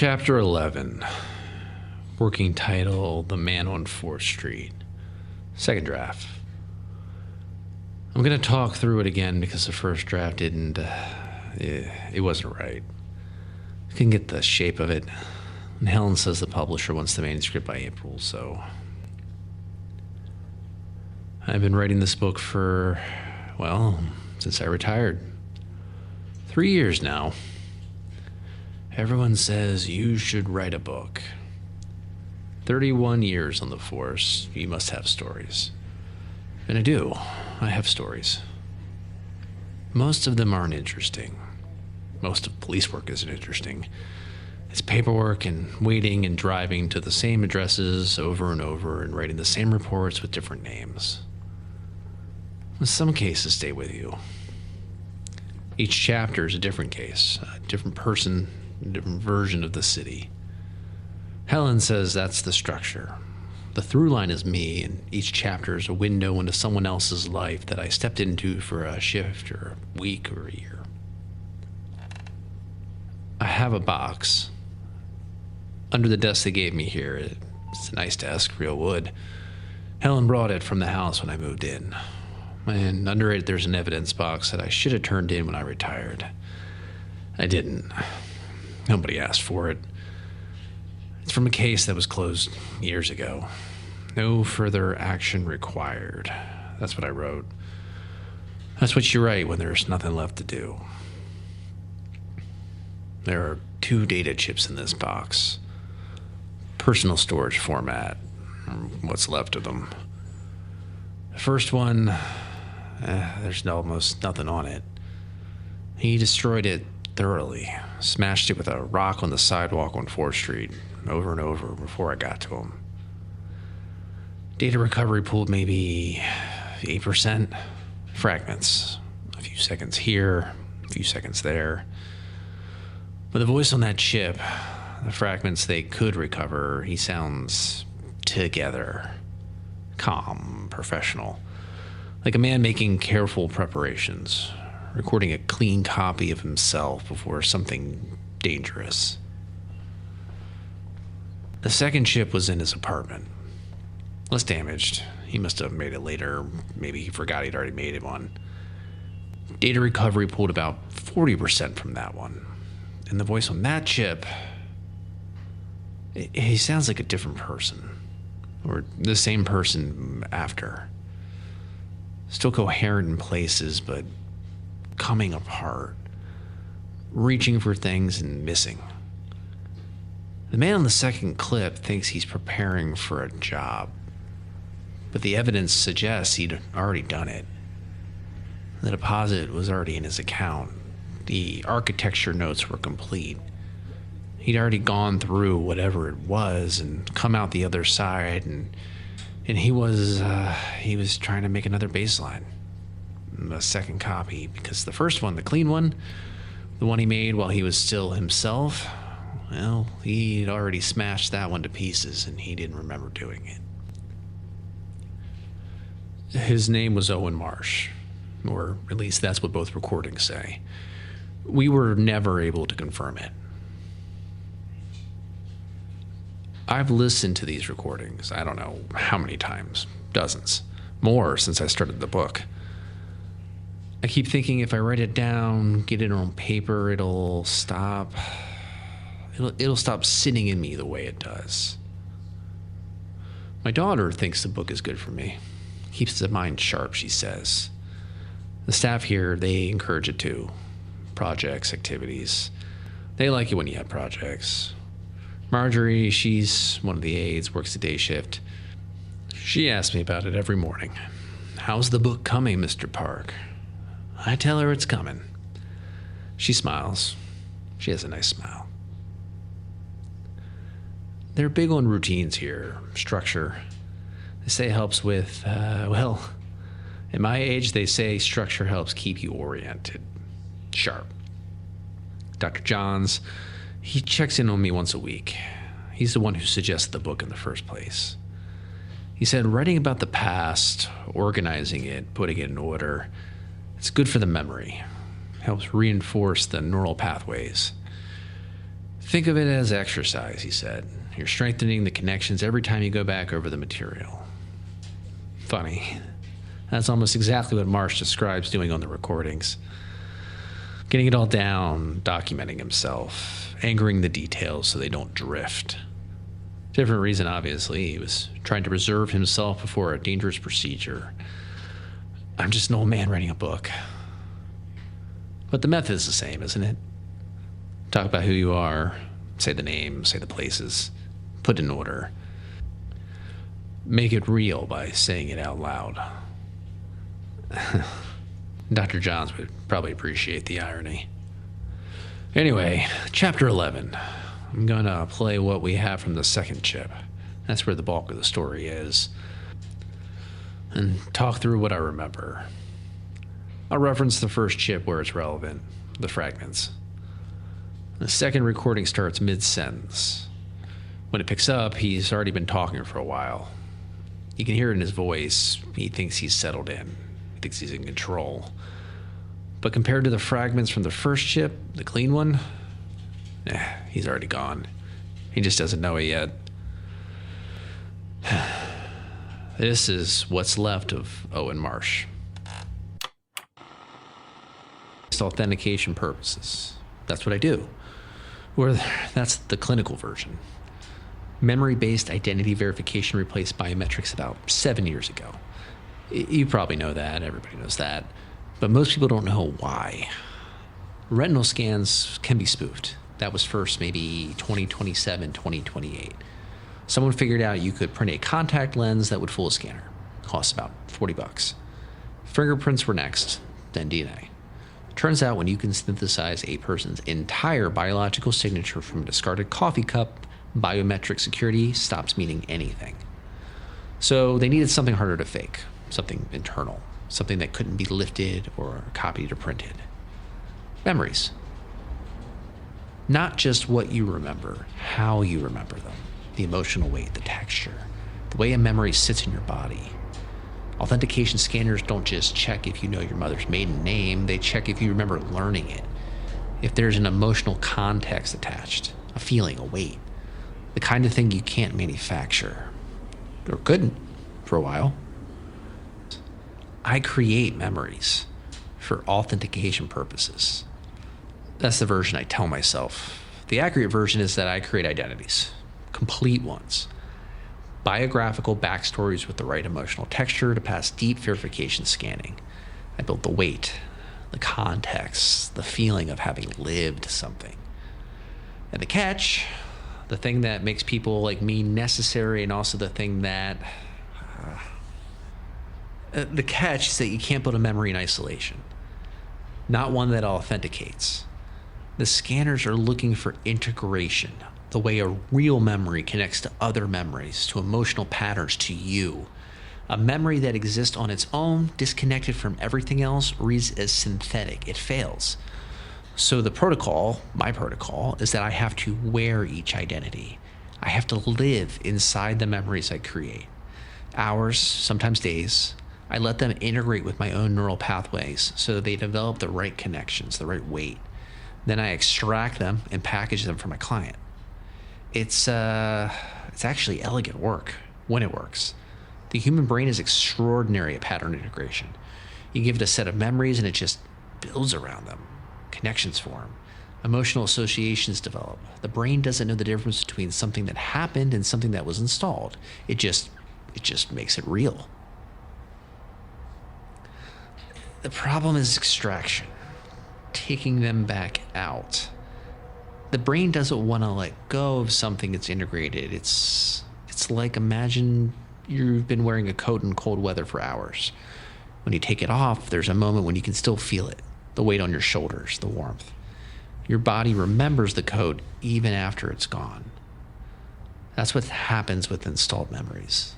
Chapter 11. Working title, The Man on 4th Street. Second draft. I'm going to talk through it again because the first draft didn't, it wasn't right. I couldn't get the shape of it. And Helen says the publisher wants the manuscript by April, so... I've been writing this book for, well, since I retired. 3 years now. Everyone says you should write a book. 31 years on the force, you must have stories. And I do. I have stories. Most of them aren't interesting. Most of police work isn't interesting. It's paperwork and waiting and driving to the same addresses over and over and writing the same reports with different names. Some cases stay with you. Each chapter is a different case, a different person, a different version of the city. Helen says that's the structure. The through line is me, and each chapter is a window into someone else's life that I stepped into for a shift or a week or a year. I have a box. Under the desk they gave me here, it's a nice desk, real wood. Helen brought it from the house when I moved in. And under it there's an evidence box that I should have turned in when I retired. I didn't. Nobody asked for it. It's from a case that was closed years ago. No further action required. That's what I wrote. That's what you write when there's nothing left to do. There are 2 data chips in this box. Personal storage format, or what's left of them. The first one, there's almost nothing on it. He destroyed it thoroughly, smashed it with a rock on the sidewalk on 4th Street, over and over before I got to him. Data recovery pulled maybe 8%. Fragments. A few seconds here, a few seconds there. But the voice on that chip, the fragments they could recover, he sounds together. Calm, professional. Like a man making careful preparations, recording a clean copy of himself before something dangerous. The second chip was in his apartment. Less damaged. He must have made it later. Maybe he forgot he'd already made it one. Data recovery pulled about 40% from that one. And the voice on that chip, he sounds like a different person. Or the same person after. Still coherent in places, but coming apart. Reaching for things and missing. The man on the second clip thinks he's preparing for a job. But the evidence suggests he'd already done it. The deposit was already in his account. The architecture notes were complete. He'd already gone through whatever it was and come out the other side, and he was trying to make another baseline, a second copy, because the first one, the clean one, the one he made while he was still himself, well, he'd already smashed that one to pieces, and he didn't remember doing it. His name was Owen Marsh, or at least that's what both recordings say. We were never able to confirm it. I've listened to these recordings, I don't know how many times, dozens, more since I started the book. I keep thinking if I write it down, get it on paper, it'll stop sitting in me the way it does. My daughter thinks the book is good for me. Keeps the mind sharp, she says. The staff here, they encourage it too. Projects, activities. They like it when you have projects. Marjorie, she's one of the aides, works the day shift. She asks me about it every morning. How's the book coming, Mr. Park? I tell her it's coming. She smiles. She has a nice smile. They're big on routines here, structure. They say it helps with, well, at my age, they say structure helps keep you oriented, sharp. Dr. Johns, he checks in on me once a week. He's the one who suggested the book in the first place. He said writing about the past, organizing it, putting it in order, it's good for the memory. Helps reinforce the neural pathways. Think of it as exercise, he said. You're strengthening the connections every time you go back over the material. Funny. That's almost exactly what Marsh describes doing on the recordings. Getting it all down, documenting himself, angering the details so they don't drift. Different reason, obviously. He was trying to reserve himself before a dangerous procedure. I'm just an old man writing a book. But the method is the same, isn't it? Talk about who you are, say the names, say the places, put in order. Make it real by saying it out loud. Dr. Johns would probably appreciate the irony. Anyway, chapter 11. I'm going to play what we have from the second chip. That's where the bulk of the story is. And talk through what I remember. I'll reference the first chip where it's relevant, the fragments. The second recording starts mid-sentence. When it picks up, he's already been talking for a while. You can hear it in his voice. He thinks he's settled in. He thinks he's in control. But compared to the fragments from the first chip, the clean one, he's already gone. He just doesn't know it yet. This is what's left of Owen Marsh. It's authentication purposes. That's what I do. Or that's the clinical version. Memory-based identity verification replaced biometrics about 7 years ago. You probably know that. Everybody knows that. But most people don't know why. Retinal scans can be spoofed. That was first maybe 2027, 2028. Someone figured out you could print a contact lens that would fool a scanner. Costs about $40. Fingerprints were next, then DNA. Turns out when you can synthesize a person's entire biological signature from a discarded coffee cup, biometric security stops meaning anything. So they needed something harder to fake, something internal, something that couldn't be lifted or copied or printed. Memories. Not just what you remember, how you remember them, the emotional weight, the texture, the way a memory sits in your body. Authentication scanners don't just check if you know your mother's maiden name, they check if you remember learning it. If there's an emotional context attached, a feeling, a weight, the kind of thing you can't manufacture, or couldn't for a while. I create memories for authentication purposes. That's the version I tell myself. The accurate version is that I create identities, complete ones. Biographical backstories with the right emotional texture to pass deep verification scanning. I built the weight, the context, the feeling of having lived something. And the catch, the thing that makes people like me necessary, and also the thing that... the catch is that you can't build a memory in isolation. Not one that authenticates. The scanners are looking for integration, the way a real memory connects to other memories, to emotional patterns, to you. A memory that exists on its own, disconnected from everything else, reads as synthetic. It fails. So the protocol, my protocol, is that I have to wear each identity. I have to live inside the memories I create. Hours, sometimes days. I let them integrate with my own neural pathways so that they develop the right connections, the right weight. Then I extract them and package them for my client. It's actually elegant work when it works. The human brain is extraordinary at pattern integration. You give it a set of memories and it just builds around them. Connections form. Emotional associations develop. The brain doesn't know the difference between something that happened and something that was installed. It just makes it real. The problem is extraction, taking them back out. The brain doesn't want to let go of something that's integrated. It's like, imagine you've been wearing a coat in cold weather for hours. When you take it off, there's a moment when you can still feel it, the weight on your shoulders, the warmth. Your body remembers the coat even after it's gone. That's what happens with installed memories.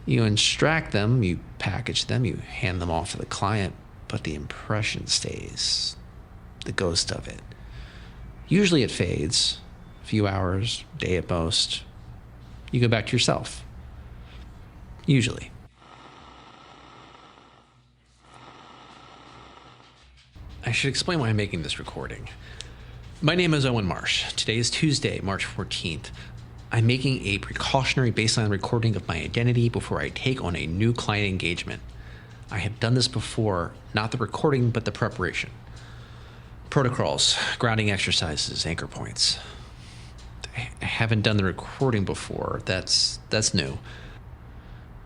You extract them, you package them, you hand them off to the client, but the impression stays, the ghost of it. Usually it fades, a few hours, day at most. You go back to yourself. Usually. I should explain why I'm making this recording. My name is Owen Marsh. Today is Tuesday, March 14th. I'm making a precautionary baseline recording of my identity before I take on a new client engagement. I have done this before, not the recording, but the preparation. Protocols, grounding exercises, anchor points. I haven't done the recording before. That's new.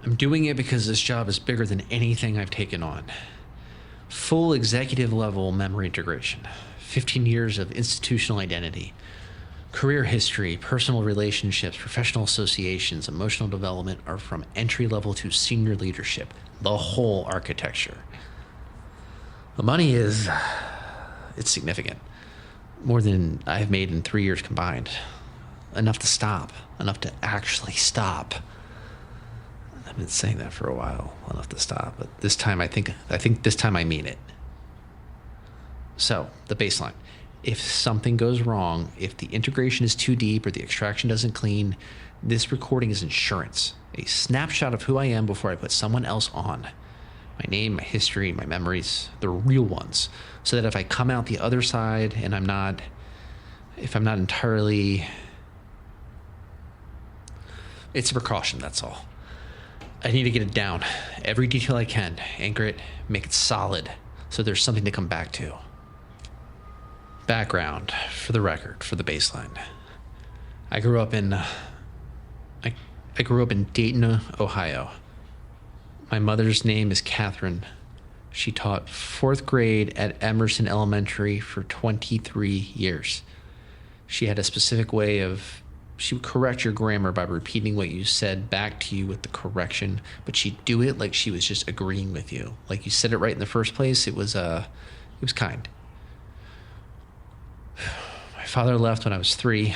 I'm doing it because this job is bigger than anything I've taken on. Full executive level memory integration, 15 years of institutional identity, career history, personal relationships, professional associations, emotional development are from entry level to senior leadership, the whole architecture. The money it's significant. More than I've made in 3 years combined. Enough to stop, enough to actually stop. I've been saying that for a while, enough to stop, but this time I think this time I mean it. So, the baseline. If something goes wrong, if the integration is too deep or the extraction doesn't clean, this recording is insurance. A snapshot of who I am before I put someone else on. My name, my history, my memories, the real ones. So that if I come out the other side and if I'm not entirely, it's a precaution, that's all. I need to get it down. Every detail I can, anchor it, make it solid, so there's something to come back to. Background, for the record, for the baseline. I grew up in Dayton, Ohio. My mother's name is Catherine. She taught 4th grade at Emerson Elementary for 23 years. She had a specific way she would correct your grammar by repeating what you said back to you with the correction, but she'd do it like she was just agreeing with you. Like you said it right in the first place. It was kind. My father left when I was 3.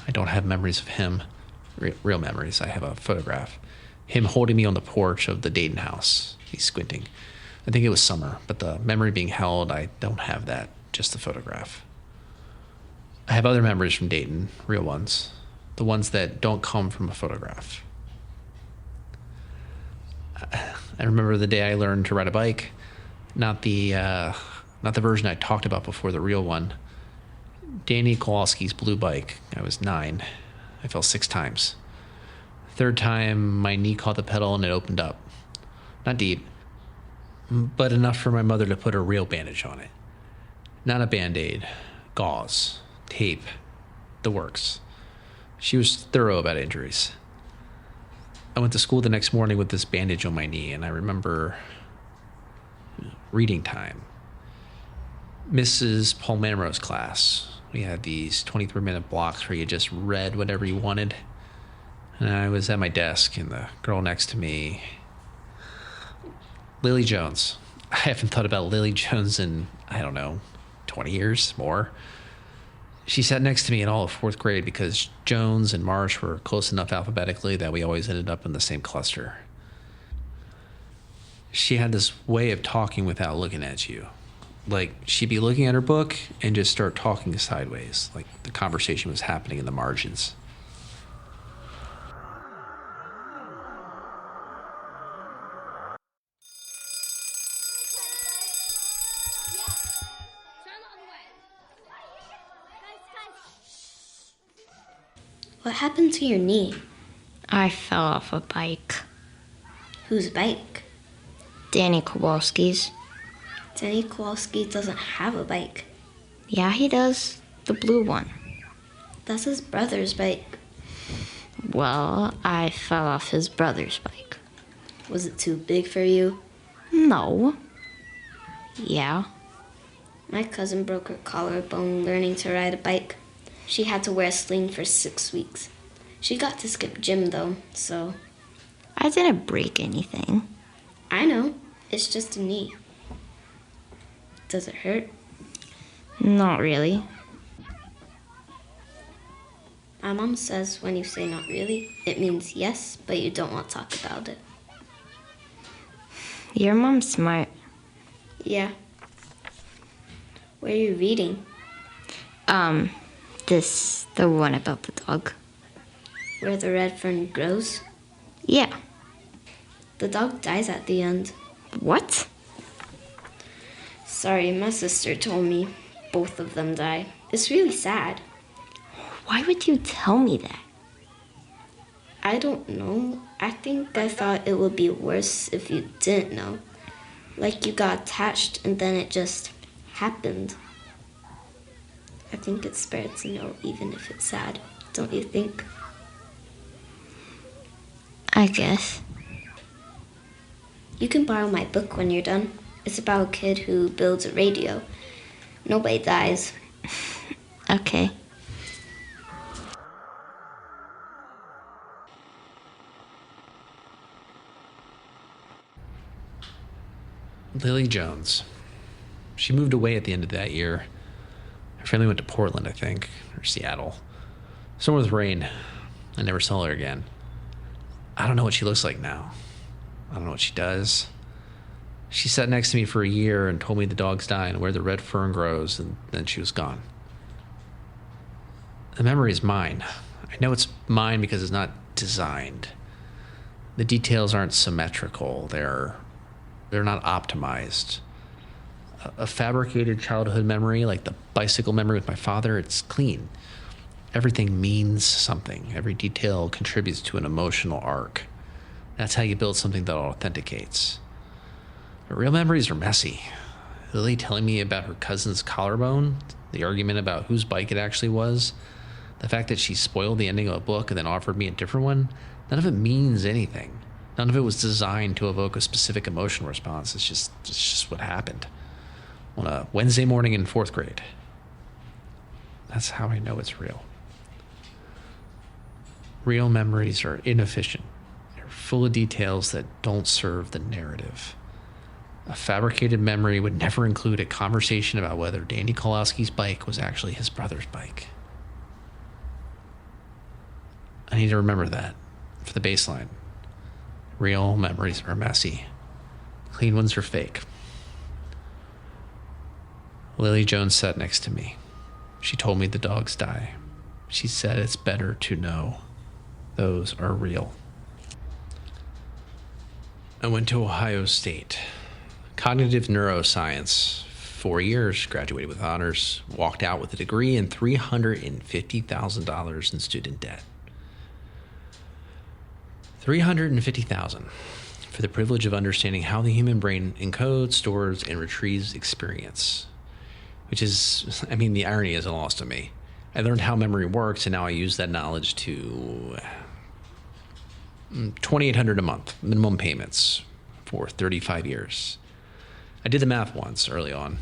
I don't have memories of him, real memories. I have a photograph. Him holding me on the porch of the Dayton house. He's squinting. I think it was summer, but the memory being held, I don't have that, just the photograph. I have other memories from Dayton, real ones. The ones that don't come from a photograph. I remember the day I learned to ride a bike, not the version I talked about before, the real one. Danny Kowalski's blue bike. I was 9. I fell 6 times. 3rd time, my knee caught the pedal and it opened up. Not deep, but enough for my mother to put a real bandage on it. Not a Band-Aid, gauze, tape, the works. She was thorough about injuries. I went to school the next morning with this bandage on my knee, and I remember reading time. Mrs. Palmero's class. We had these 23-minute blocks where you just read whatever you wanted. And I was at my desk, and the girl next to me, Lily Jones. I haven't thought about Lily Jones in, 20 years, more. She sat next to me in all of 4th grade because Jones and Marsh were close enough alphabetically that we always ended up in the same cluster. She had this way of talking without looking at you. Like, she'd be looking at her book and just start talking sideways, like the conversation was happening in the margins. What happened to your knee? I fell off a bike. Whose bike? Danny Kowalski's. Danny Kowalski doesn't have a bike. Yeah, he does. The blue one. That's his brother's bike. Well, I fell off his brother's bike. Was it too big for you? No. Yeah. My cousin broke her collarbone learning to ride a bike. She had to wear a sling for 6 weeks. She got to skip gym, though, so... I didn't break anything. I know. It's just a knee. Does it hurt? Not really. My mom says when you say not really, it means yes, but you don't want to talk about it. Your mom's smart. Yeah. What are you reading? The one about the dog. Where the red fern grows? Yeah. The dog dies at the end. What? Sorry, my sister told me. both of them die. It's really sad. Why would you tell me that? I don't know. I think I thought it would be worse if you didn't know. Like you got attached and then it just happened. I think it's better to know even if it's sad, don't you think? I guess. You can borrow my book when you're done. It's about a kid who builds a radio. Nobody dies. Okay. Lily Jones. She moved away at the end of that year. Her family went to Portland, I think, or Seattle. Somewhere with rain. I never saw her again. I don't know what she looks like now. I don't know what she does. She sat next to me for a year and told me the dogs die and where the red fern grows, and then she was gone. The memory is mine. I know it's mine because it's not designed. The details aren't symmetrical. They're not optimized. A fabricated childhood memory, like the bicycle memory with my father, it's clean. Everything means something. Every detail contributes to an emotional arc. That's how you build something that authenticates. But real memories are messy. Lily telling me about her cousin's collarbone, the argument about whose bike it actually was, the fact that she spoiled the ending of a book and then offered me a different one, none of it means anything. None of it was designed to evoke a specific emotional response. It's just what happened on a Wednesday morning in 4th grade. That's how I know it's real. Real memories are inefficient. They're full of details that don't serve the narrative. A fabricated memory would never include a conversation about whether Danny Kowalski's bike was actually his brother's bike. I need to remember that for the baseline. Real memories are messy. Clean ones are fake. Lily Jones sat next to me. She told me the dogs die. She said it's better to know those are real. I went to Ohio State. Cognitive neuroscience. 4 years, graduated with honors, walked out with a degree and $350,000 in student debt. $350,000 for the privilege of understanding how the human brain encodes, stores, and retrieves experience. Which is, the irony isn't lost on me. I learned how memory works, and now I use that knowledge to $2,800 a month, minimum payments for 35 years. I did the math once early on.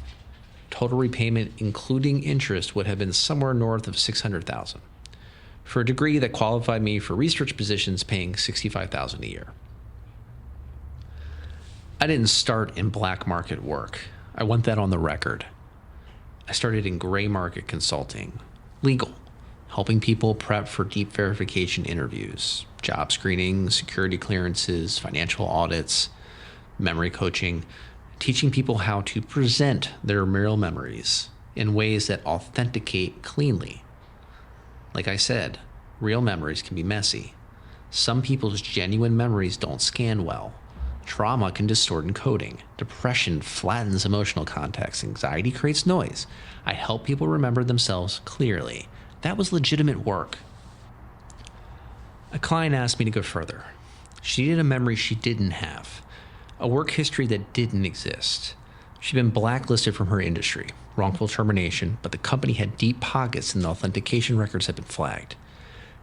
Total repayment, including interest, would have been somewhere north of $600,000 for a degree that qualified me for research positions paying $65,000 a year. I didn't start in black market work. I want that on the record. I started in gray market consulting, legal, helping people prep for deep verification interviews, job screening, security clearances, financial audits, memory coaching, teaching people how to present their real memories in ways that authenticate cleanly. Like I said, real memories can be messy. Some people's genuine memories don't scan well. Trauma can distort encoding. Depression flattens emotional context. Anxiety creates noise. I help people remember themselves clearly. That was legitimate work. A client asked me to go further. She needed a memory she didn't have, a work history that didn't exist. She'd been blacklisted from her industry, wrongful termination, but the company had deep pockets and the authentication records had been flagged.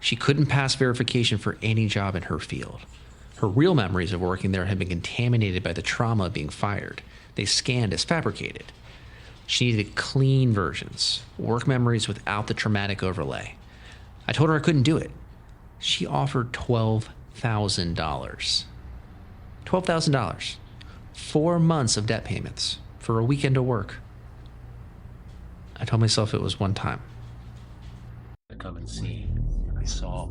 She couldn't pass verification for any job in her field. Her real memories of working there had been contaminated by the trauma of being fired. They scanned as fabricated. She needed clean versions, work memories without the traumatic overlay. I told her I couldn't do it. She offered $12,000. $12,000. 4 months of debt payments for a weekend of work. I told myself it was one time. I come and see. I saw.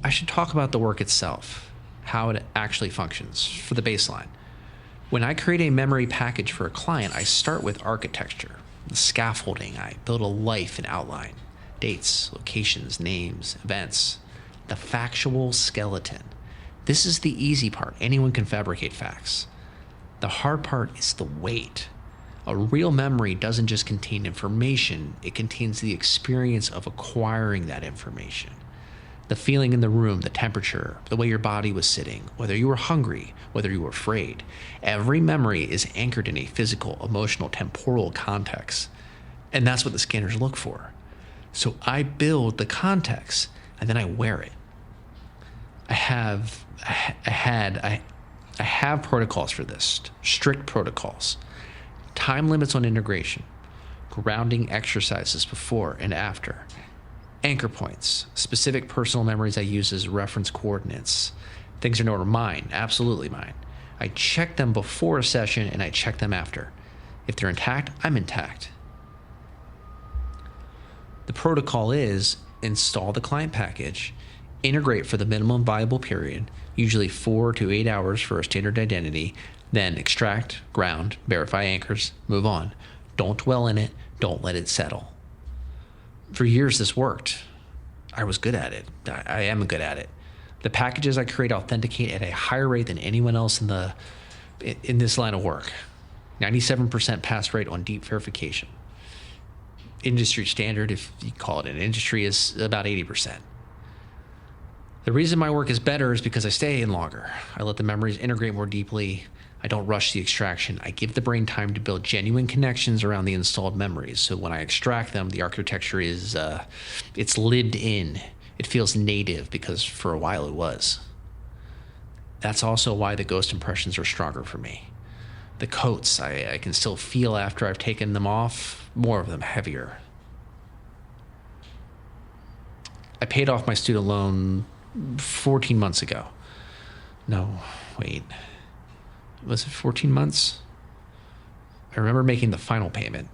I should talk about the work itself, how it actually functions, for the baseline. When I create a memory package for a client, I start with architecture, the scaffolding. I build a life and outline, dates, locations, names, events, the factual skeleton. This is the easy part. Anyone can fabricate facts. The hard part is the weight. A real memory doesn't just contain information, it contains the experience of acquiring that information. The feeling in the room, the temperature, the way your body was sitting, whether you were hungry, whether you were afraid. Every memory is anchored in a physical, emotional, temporal context. And that's what the scanners look for. So I build the context and then I wear it. I have protocols for this, strict protocols, time limits on integration, grounding exercises before and after, anchor points, specific personal memories I use as reference coordinates. Things are in order. Mine, absolutely mine. I check them before a session and I check them after. If they're intact, I'm intact. The protocol is install the client package, integrate for the minimum viable period, usually 4 to 8 hours for a standard identity, then extract, ground, verify anchors, move on. Don't dwell in it. Don't let it settle. For years, this worked. I was good at it. I am good at it. The packages I create authenticate at a higher rate than anyone else in this line of work. 97% pass rate on deep verification. Industry standard, if you call it an industry, is about 80%. The reason my work is better is because I stay in longer. I let the memories integrate more deeply. I don't rush the extraction. I give the brain time to build genuine connections around the installed memories. So when I extract them, the architecture is, it's lived in. It feels native because for a while it was. That's also why the ghost impressions are stronger for me. The coats, I can still feel after I've taken them off, more of them heavier. I paid off my student loan 14 months ago. No, wait. Was it 14 months? I remember making the final payment,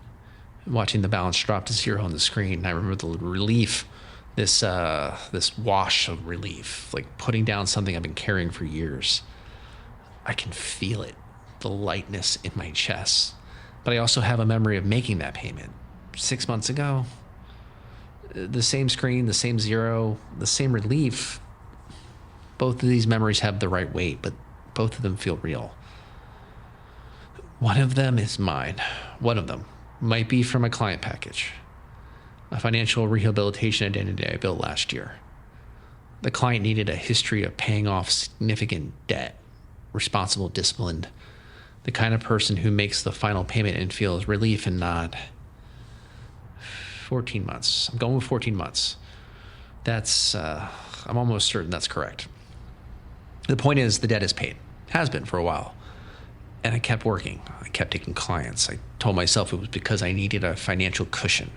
watching the balance drop to zero on the screen. I remember the relief, this wash of relief, like putting down something I've been carrying for years. I can feel it, the lightness in my chest. But I also have a memory of making that payment 6 months ago. The same screen, the same zero, the same relief. Both of these memories have the right weight, but both of them feel real. One of them is mine. One of them might be from a client package, a financial rehabilitation identity I built last year. The client needed a history of paying off significant debt, responsible, disciplined, the kind of person who makes the final payment and feels relief and not 14 months. I'm going with 14 months. That's, I'm almost certain that's correct. The point is the debt is paid, has been for a while. And I kept working. I kept taking clients. I told myself it was because I needed a financial cushion.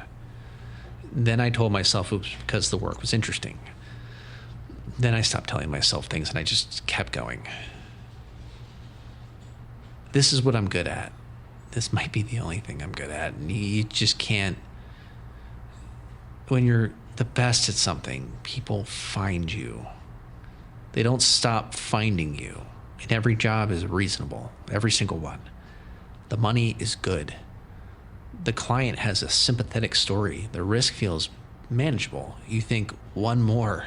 Then I told myself it was because the work was interesting. Then I stopped telling myself things and I just kept going. This is what I'm good at. This might be the only thing I'm good at. And you just can't. When you're the best at something, people find you. They don't stop finding you. And every job is reasonable, every single one. The money is good. The client has a sympathetic story. The risk feels manageable. You think one more,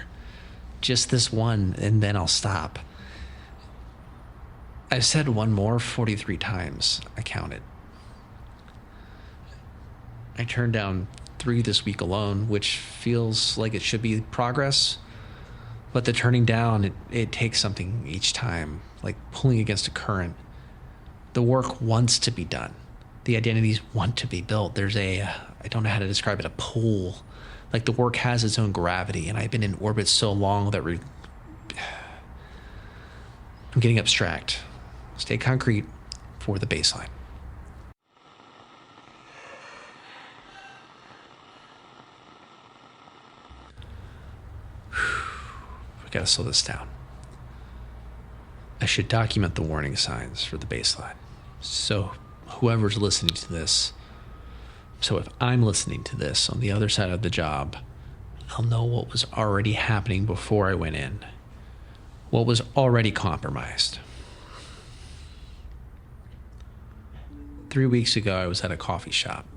just this one, and then I'll stop. I've said one more 43 times. I counted. I turned down 3 this week alone, which feels like it should be progress. But the turning down, it takes something each time, like pulling against a current. The work wants to be done. The identities want to be built. There's I don't know how to describe it, a pull. Like the work has its own gravity, and I've been in orbit so long that I'm getting abstract. Stay concrete for the baseline. I gotta slow this down. I should document the warning signs for the baseline. So whoever's listening to this, so if I'm listening to this on the other side of the job, I'll know what was already happening before I went in, what was already compromised. 3 weeks ago, I was at a coffee shop,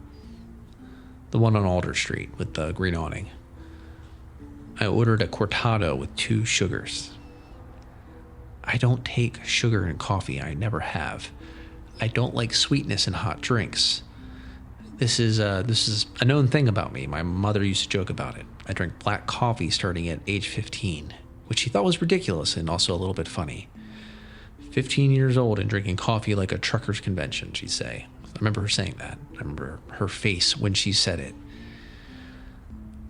the one on Alder Street with the green awning. I ordered a cortado with 2 sugars. I don't take sugar in coffee. I never have. I don't like sweetness in hot drinks. This is a known thing about me. My mother used to joke about it. I drank black coffee starting at age 15, which she thought was ridiculous and also a little bit funny. 15 years old and drinking coffee like a truckers' convention, she'd say. I remember her saying that. I remember her face when she said it.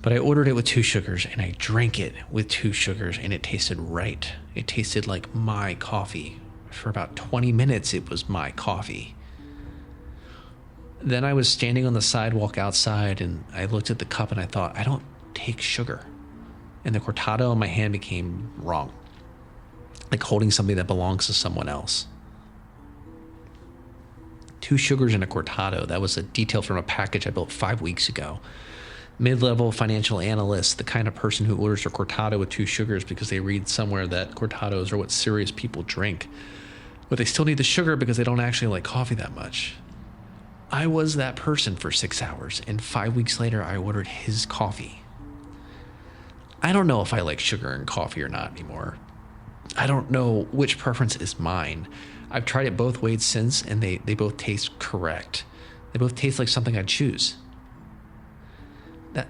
But I ordered it with 2 sugars, and I drank it with 2 sugars, and it tasted right. It tasted like my coffee. For about 20 minutes, it was my coffee. Then I was standing on the sidewalk outside, and I looked at the cup, and I thought, I don't take sugar. And the cortado in my hand became wrong. Like holding something that belongs to someone else. 2 sugars in a cortado. That was a detail from a package I built 5 weeks ago. Mid-level financial analyst, the kind of person who orders a cortado with 2 sugars because they read somewhere that cortados are what serious people drink. But they still need the sugar because they don't actually like coffee that much. I was that person for 6 hours, and 5 weeks later I ordered his coffee. I don't know if I like sugar in coffee or not anymore. I don't know which preference is mine. I've tried it both ways since, and they both taste correct. They both taste like something I'd choose.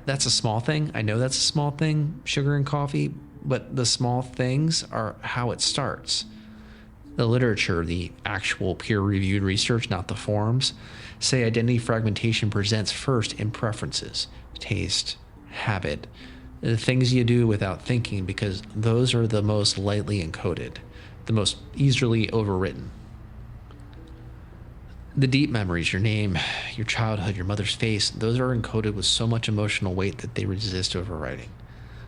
That's a small thing. I know that's a small thing, sugar and coffee, but the small things are how it starts. The literature, the actual peer-reviewed research, not the forums, say identity fragmentation presents first in preferences, taste, habit, the things you do without thinking, because those are the most lightly encoded, the most easily overwritten. The deep memories, your name, your childhood, your mother's face, those are encoded with so much emotional weight that they resist overwriting.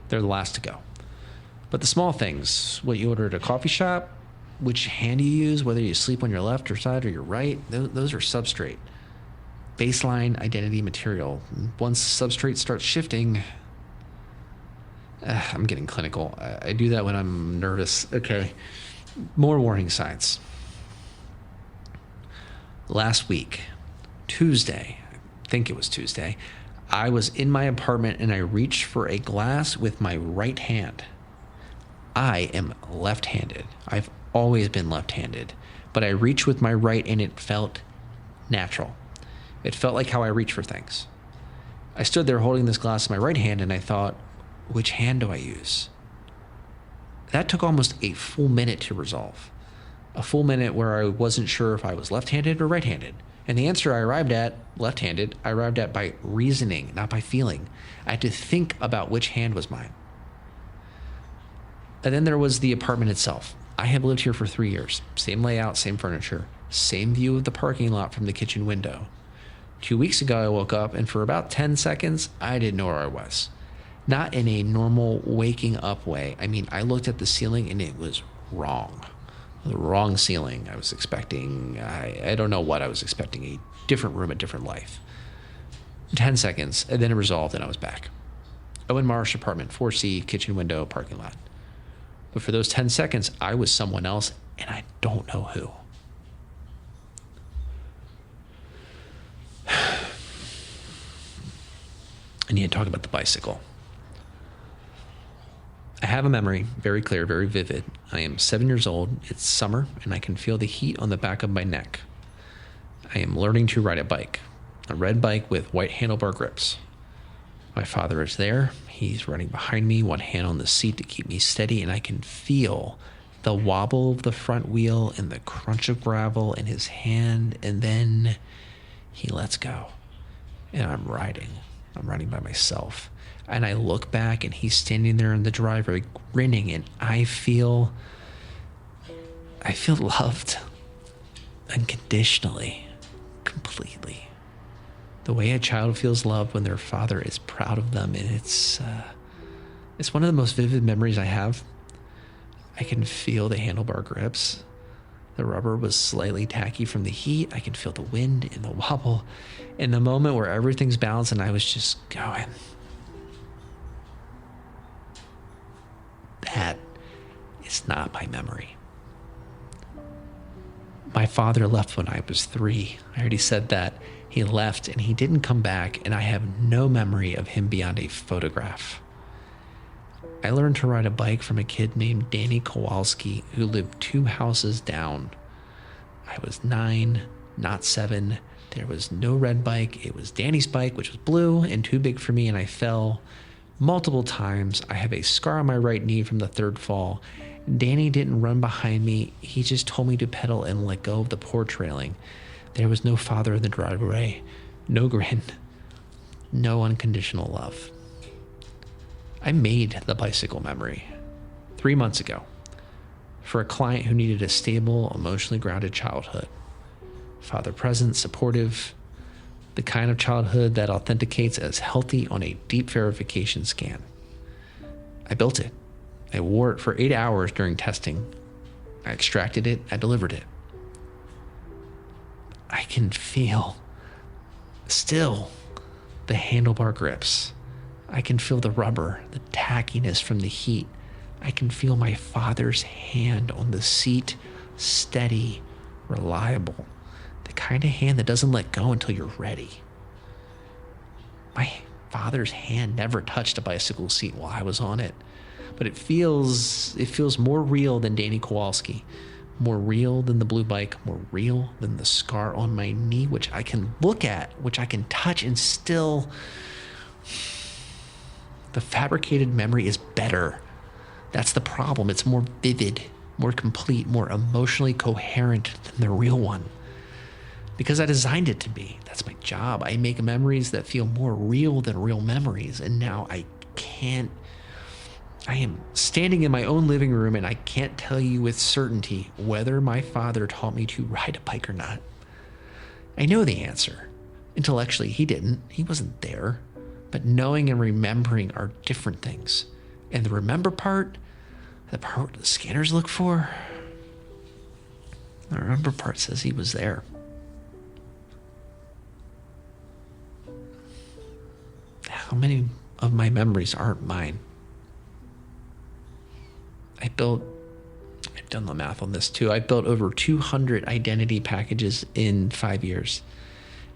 They're the last to go. But the small things, what you order at a coffee shop, which hand you use, whether you sleep on your left or side or your right, those are substrate. Baseline identity material. Once the substrate starts shifting, I'm getting clinical. I do that when I'm nervous. Okay. More warning signs. Last week, Tuesday, I think it was Tuesday, I was in my apartment and I reached for a glass with my right hand. I am left-handed. I've always been left-handed, but I reached with my right and it felt natural. It felt like how I reach for things. I stood there holding this glass in my right hand and I thought, which hand do I use? That took almost a full minute to resolve. A full minute where I wasn't sure if I was left-handed or right-handed. And the answer I arrived at, left-handed, I arrived at by reasoning, not by feeling. I had to think about which hand was mine. And then there was the apartment itself. I have lived here for 3 years. Same layout, same furniture, same view of the parking lot from the kitchen window. 2 weeks ago, I woke up and for about 10 seconds, I didn't know where I was. Not in a normal waking up way. I mean, I looked at the ceiling and it was wrong. The wrong ceiling. I was expecting, I don't know what I was expecting, a different room, a different life. 10 seconds, and then it resolved and I was back. Owen Marsh apartment, 4C, kitchen window, parking lot. But for those 10 seconds, I was someone else and I don't know who. I need to talk about the bicycle. I have a memory, very clear, very vivid. I am 7 years old, it's summer, and I can feel the heat on the back of my neck. I am learning to ride a bike, a red bike with white handlebar grips. My father is there, he's running behind me, one hand on the seat to keep me steady, and I can feel the wobble of the front wheel and the crunch of gravel in his hand, and then he lets go. And I'm riding by myself. And I look back and he's standing there in the driveway grinning, and I feel loved unconditionally, completely. The way a child feels loved when their father is proud of them, and it's one of the most vivid memories I have. I can feel the handlebar grips. The rubber was slightly tacky from the heat. I can feel the wind and the wobble. In the moment where everything's balanced and I was just going. That is not my memory. My father left when I was 3. I already said that. He left and he didn't come back, and I have no memory of him beyond a photograph. I learned to ride a bike from a kid named Danny Kowalski who lived 2 houses down. I was 9, not 7. There was no red bike. It was Danny's bike, which was blue and too big for me, and I fell multiple times. I have a scar on my right knee from the 3rd fall. Danny didn't run behind me. He just told me to pedal and let go of the porch railing. There was no father in the driveway, no grin, no unconditional love. I made the bicycle memory 3 months ago for a client who needed a stable, emotionally grounded childhood. Father present, supportive, the kind of childhood that authenticates as healthy on a deep verification scan. I built it. I wore it for 8 hours during testing. I extracted it. I delivered it. I can feel still the handlebar grips. I can feel the rubber, the tackiness from the heat. I can feel my father's hand on the seat, steady, reliable. The kind of hand that doesn't let go until you're ready. My father's hand never touched a bicycle seat while I was on it, but it feels more real than Danny Kowalski, more real than the blue bike, more real than the scar on my knee, which I can look at, which I can touch, and still, the fabricated memory is better. That's the problem. It's more vivid, more complete, more emotionally coherent than the real one. Because I designed it to be. That's my job. I make memories that feel more real than real memories. And now I am standing in my own living room and I can't tell you with certainty whether my father taught me to ride a bike or not. I know the answer. Intellectually, he didn't. He wasn't there. But knowing and remembering are different things. And the remember part, the part the scanners look for, the remember part says he was there. How many of my memories aren't mine? I've done the math on this too. I've built over 200 identity packages in 5 years.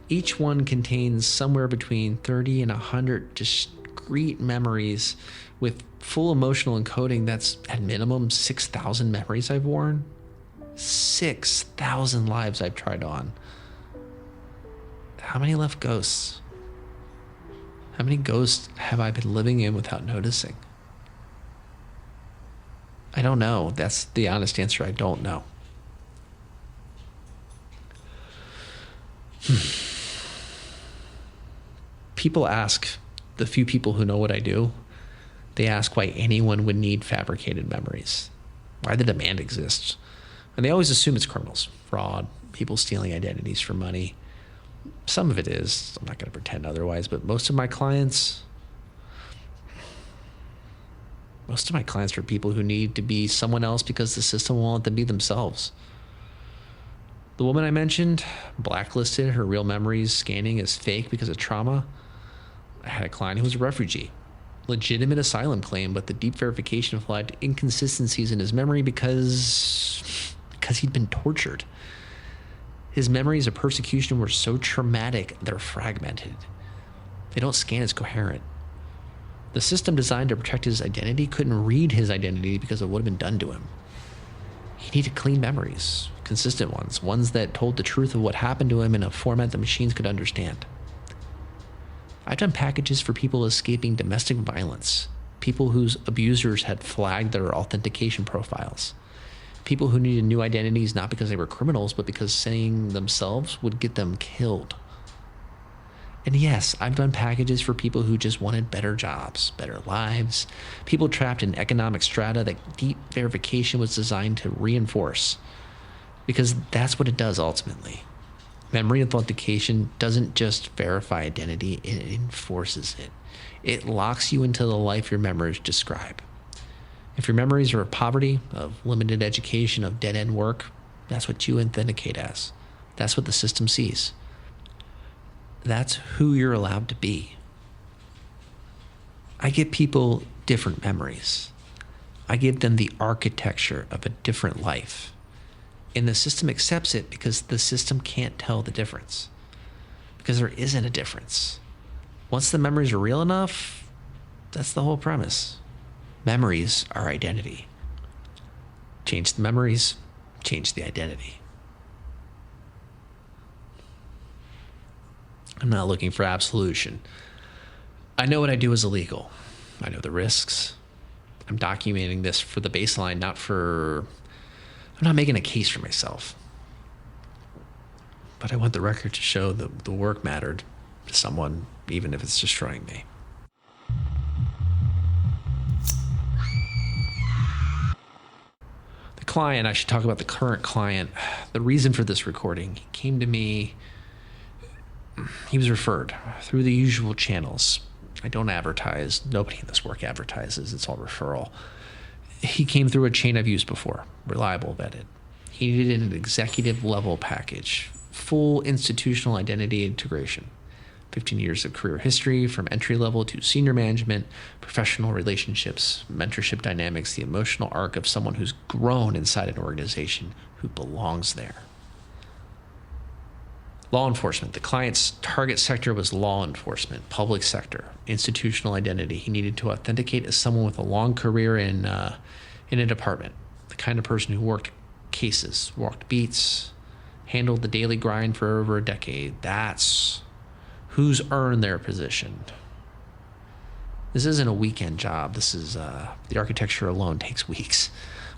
Each one contains somewhere between 30 and 100 discrete memories with full emotional encoding. That's at minimum 6,000 memories I've worn. 6,000 lives I've tried on. How many left ghosts? How many ghosts have I been living in without noticing? I don't know. That's the honest answer. I don't know. People ask, the few people who know what I do, they ask why anyone would need fabricated memories, why the demand exists. And they always assume it's criminals, fraud, people stealing identities for money. Some of it is. I'm not going to pretend otherwise, but most of my clients are people who need to be someone else because the system won't let them be themselves. The woman I mentioned, blacklisted, her real memories scanning as fake because of trauma. I had a client who was a refugee. Legitimate asylum claim, but the deep verification flagged inconsistencies in his memory because he'd been tortured. His memories of persecution were so traumatic, they're fragmented. They don't scan as coherent. The system designed to protect his identity couldn't read his identity because of what had been done to him. He needed clean memories, consistent ones that told the truth of what happened to him in a format that machines could understand. I've done packages for people escaping domestic violence, people whose abusers had flagged their authentication profiles, people who needed new identities not because they were criminals, but because saying themselves would get them killed. And yes, I've done packages for people who just wanted better jobs, better lives, people trapped in economic strata that deep verification was designed to reinforce. Because that's what it does ultimately. Memory authentication doesn't just verify identity, it enforces it. It locks you into the life your memories describe. If your memories are of poverty, of limited education, of dead-end work, that's what you authenticate as. That's what the system sees. That's who you're allowed to be. I give people different memories. I give them the architecture of a different life. And the system accepts it because the system can't tell the difference. Because there isn't a difference. Once the memories are real enough, that's the whole premise. Memories are identity. Change the memories, change the identity. I'm not looking for absolution. I know what I do is illegal. I know the risks. I'm documenting this for the baseline, I'm not making a case for myself. But I want the record to show that the work mattered to someone, even if it's destroying me. The client, I should talk about the current client. The reason for this recording, he came to me, he was referred through the usual channels. I don't advertise. Nobody in this work advertises. It's all referral. He came through a chain I've used before, reliable, vetted. He needed an executive level package, full institutional identity integration. 15 years of career history from entry level to senior management, professional relationships, mentorship dynamics, the emotional arc of someone who's grown inside an organization, who belongs there. Law enforcement. The client's target sector was law enforcement, public sector, institutional identity. He needed to authenticate as someone with a long career in a department, the kind of person who worked cases, walked beats, handled the daily grind for over a decade. That's who's earned their position. This isn't a weekend job. This is the architecture alone takes weeks.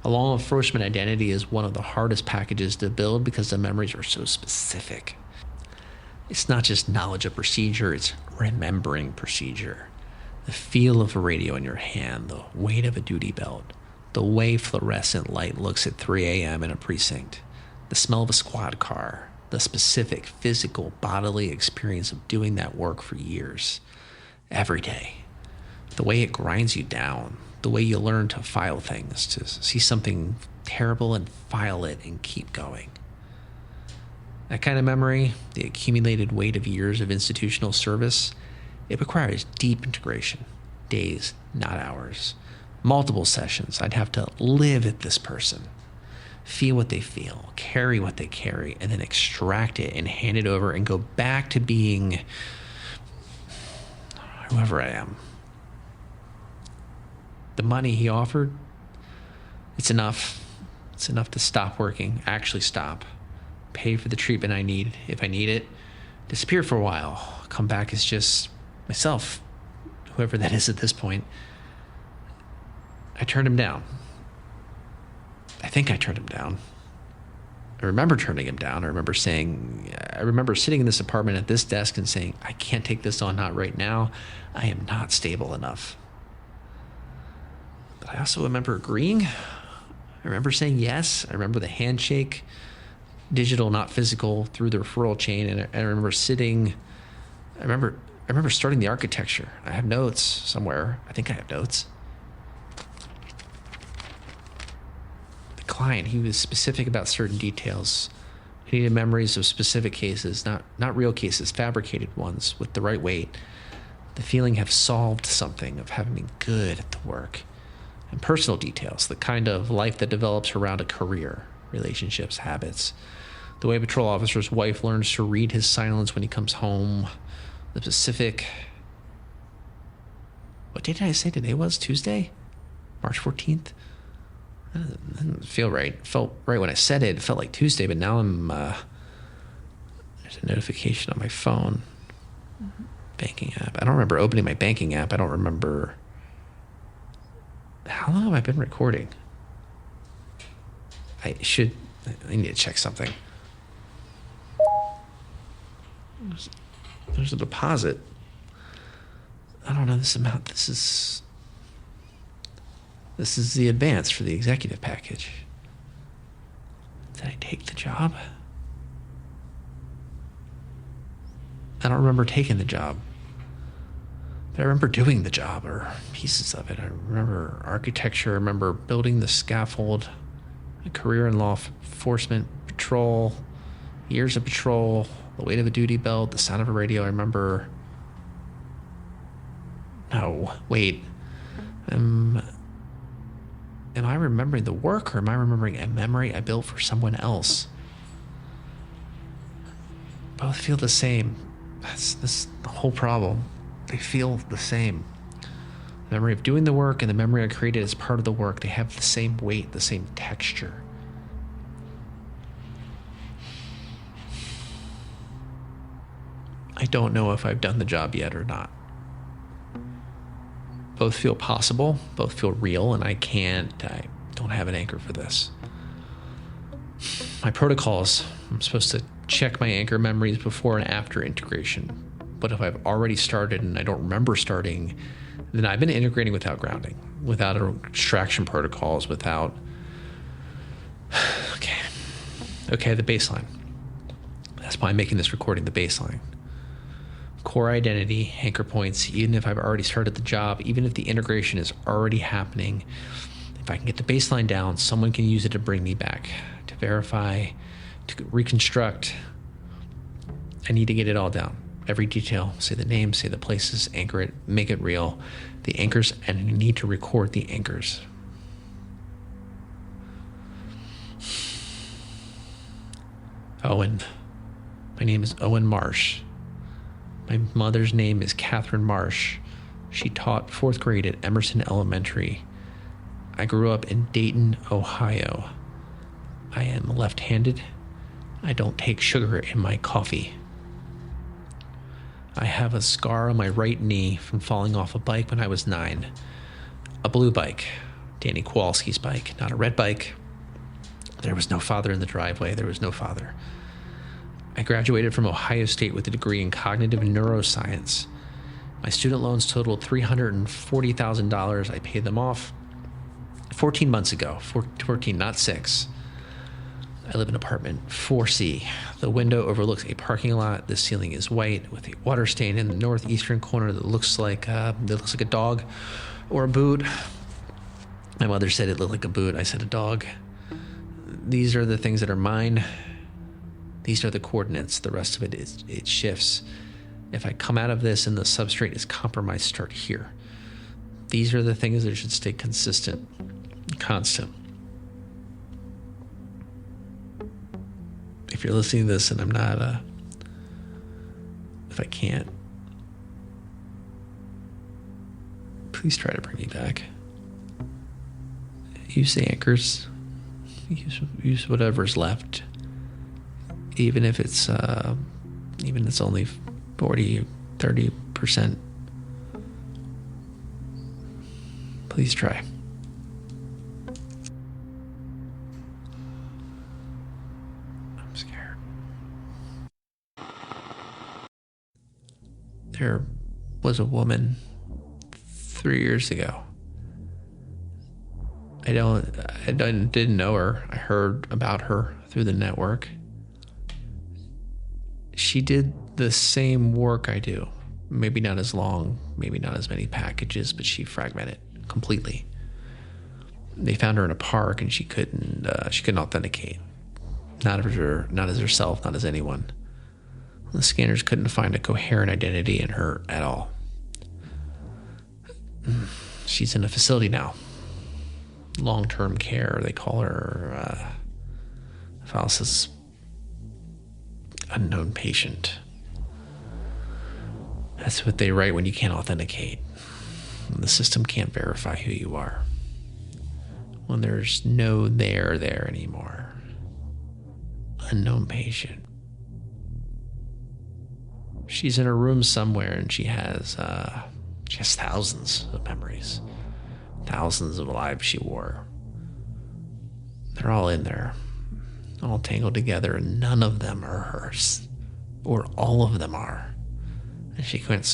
A law enforcement identity is one of the hardest packages to build because the memories are so specific. It's not just knowledge of procedure, it's remembering procedure. The feel of a radio in your hand, the weight of a duty belt, the way fluorescent light looks at 3 a.m. in a precinct, the smell of a squad car, the specific physical bodily experience of doing that work for years, every day. The way it grinds you down, the way you learn to file things, to see something terrible and file it and keep going. That kind of memory, the accumulated weight of years of institutional service, it requires deep integration, days, not hours, multiple sessions. I'd have to live at this person, feel what they feel, carry what they carry, and then extract it and hand it over and go back to being whoever I am. The money he offered, it's enough. It's enough to stop working, actually stop. Pay for the treatment I need, if I need it, disappear for a while, come back as just myself, whoever that is at this point. I turned him down. I think I turned him down. I remember turning him down. I remember sitting in this apartment at this desk and saying, I can't take this on, not right now. I am not stable enough. But I also remember agreeing. I remember saying yes. I remember the handshake, digital, not physical, through the referral chain. And I remember I remember starting the architecture. I have notes somewhere. I think I have notes. The client, he was specific about certain details. He needed memories of specific cases, not real cases, fabricated ones with the right weight. The feeling of solved something, of having been good at the work. And personal details, the kind of life that develops around a career, relationships, habits. The way a patrol officer's wife learns to read his silence when he comes home. The specific... What day did I say today was? Tuesday? March 14th? That didn't feel right. It felt right when I said it. It felt like Tuesday, but now there's a notification on my phone. Banking app. I don't remember opening my banking app. I don't remember... How long have I been recording? I need to check something. There's a deposit. I don't know this amount. This is the advance for the executive package. Did I take the job? I don't remember taking the job. But I remember doing the job, or pieces of it. I remember architecture. I remember building the scaffold, a career in law enforcement, patrol, years of patrol, the weight of a duty belt, the sound of a radio. I remember... No, wait. Am I remembering the work, or am I remembering a memory I built for someone else? Both feel the same. That's the whole problem. They feel the same. The memory of doing the work and the memory I created as part of the work, they have the same weight, the same texture. I don't know if I've done the job yet or not. Both feel possible, both feel real, and I don't have an anchor for this. My protocols, I'm supposed to check my anchor memories before and after integration. But if I've already started and I don't remember starting, then I've been integrating without grounding, without extraction protocols, without... Okay, the baseline. That's why I'm making this recording, the baseline. Core identity, anchor points, even if I've already started the job, even if the integration is already happening, if I can get the baseline down, someone can use it to bring me back, to verify, to reconstruct. I need to get it all down. Every detail, say the name, say the places, anchor it, make it real. The anchors, and I need to record the anchors. Owen. My name is Owen Marsh. My mother's name is Catherine Marsh. She taught 4th grade at Emerson Elementary. I grew up in Dayton, Ohio. I am left-handed. I don't take sugar in my coffee. I have a scar on my right knee from falling off a bike when I was 9. A blue bike, Danny Kowalski's bike, not a red bike. There was no father in the driveway. There was no father. I graduated from Ohio State with a degree in cognitive neuroscience. My student loans totaled $340,000. I paid them off 14 months ago. 14, not 6. I live in apartment 4C. The window overlooks a parking lot. The ceiling is white with a water stain in the northeastern corner that looks like a dog or a boot. My mother said it looked like a boot. I said a dog. These are the things that are mine. These are the coordinates. The rest of it shifts. If I come out of this and the substrate is compromised, start here. These are the things that should stay consistent, constant. If you're listening to this and I'm not, if I can't, please try to bring me back. Use the anchors. Use whatever's left. Even if it's only 40, 30%. Please try. I'm scared. There was a woman 3 years ago. I didn't know her. I heard about her through the network. She did the same work I do. Maybe not as long, maybe not as many packages, but she fragmented completely. They found her in a park and she couldn't authenticate. Not as herself, not as anyone. The scanners couldn't find a coherent identity in her at all. She's in a facility now. Long-term care, they call her, file says unknown patient. That's what they write when you can't authenticate. When the system can't verify who you are. When there's no there anymore. Unknown patient. She's in a room somewhere and she has thousands of memories. Thousands of lives she wore. They're all in there. All tangled together, and none of them are hers. Or all of them are. And she can't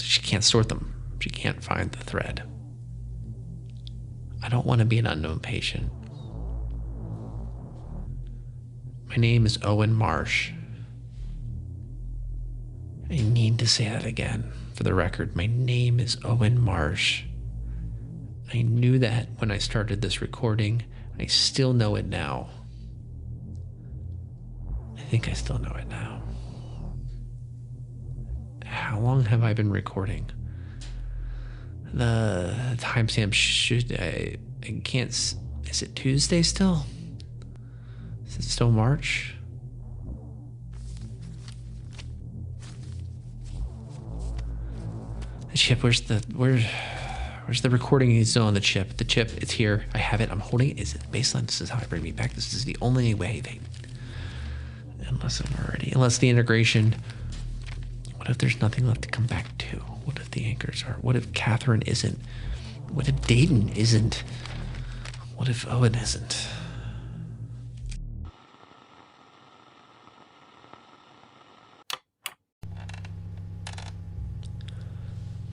sort them. She can't find the thread. I don't want to be an unknown patient. My name is Owen Marsh. I need to say that again. For the record, my name is Owen Marsh. I knew that when I started this recording. I still know it now. I think I still know it now. How long have I been recording? The timestamp I can't... Is it Tuesday still? Is it still March? The chip, where's the recording? It's still on the chip. The chip, it's here. I have it. I'm holding it. Is it baseline? This is how I bring me back. This is the only way unless the integration, What if there's nothing left to come back to? What if the anchors are? What if Catherine isn't? What if Dayton isn't? What if Owen isn't?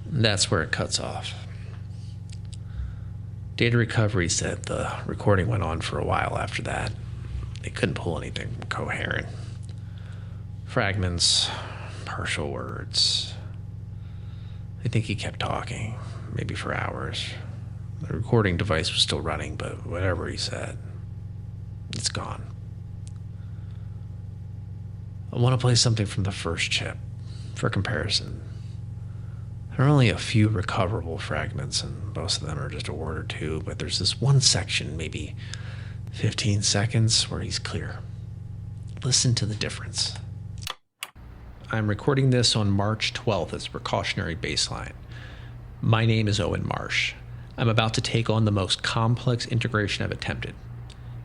That's where it cuts off. Data recovery said the recording went on for a while after that. They couldn't pull anything coherent. Fragments, partial words. I think he kept talking, maybe for hours. The recording device was still running, but whatever he said, it's gone. I want to play something from the first chip for comparison. There are only a few recoverable fragments, and most of them are just a word or two, but there's this one section, maybe 15 seconds, where he's clear. Listen to the difference. I'm recording this on March 12th as a precautionary baseline. My name is Owen Marsh. I'm about to take on the most complex integration I've attempted.